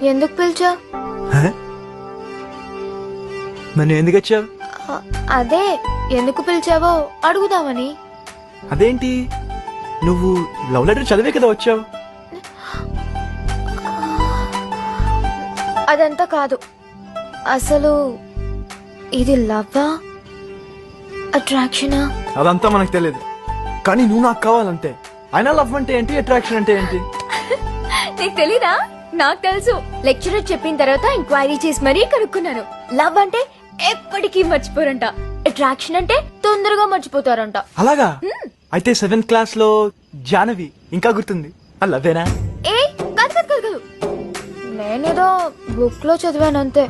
ఎందుకు పిలిచా? మరి ఎందుకు వచ్చావు? అదే ఎందుకు పిలిచావో అడుగుదామని. అదేంటి, నువ్వు లవ్ లెటర్ చదివే కదా వచ్చావు? అదంతా కాదు. అసలు ఇది లవ్వా అట్రాక్షనా? అదంతా మనకు తెలియదు, కానీ నువ్వు నాకు కావాలంతే. అయినా లవ్ అంటే ఏంటి, అట్రాక్షన్ అంటే ఏంటి? నీకు తెలీదా? నాకు తెలుసు. లెక్చరర్ చెప్పిన తర్వాత ఎంక్వైరీ చేసి మరీ కనుక్కున్నాను. లవ్ అంటే ఎప్పటికీ మర్చిపోరంట, అట్రాక్షన్ అంటే తొందరగా మర్చిపోతారంట. అలాగా? అయితే 7th క్లాస్ లో జానవి ఇంకా గుర్తుంది, లవ్వేనా? ఏ కాదు కాదు కాదు కాదు, నేనేదో బుక్ లో చదివాను అంతే.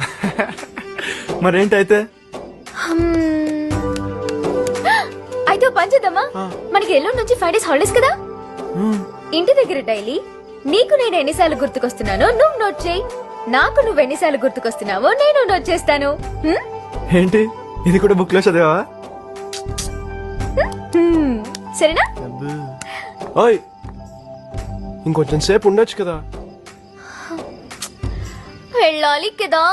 మరేంటైతే? అయితే ఓ పని చేద్దామా? మనకి ఎల్లుండి నుంచి 5 days హాలిడేస్ కదా. ఇంటి దగ్గర డైలీ నీకు నేను ఎన్నిసార్లు గుర్తుకొస్తున్నానో నువ్వు నోట్ చేయి, నాకు నువ్వు ఎన్నిసార్లు గుర్తుకొస్తున్నావో నేను నోట్ చేస్తాను. ఏంటి, ఇది కూడా బుక్ లో చదివావా? సరేనా? ఓయ్, ఇంకొంచెం సేపు ఉండొచ్చు కదా. వెళ్ళాలి కదా.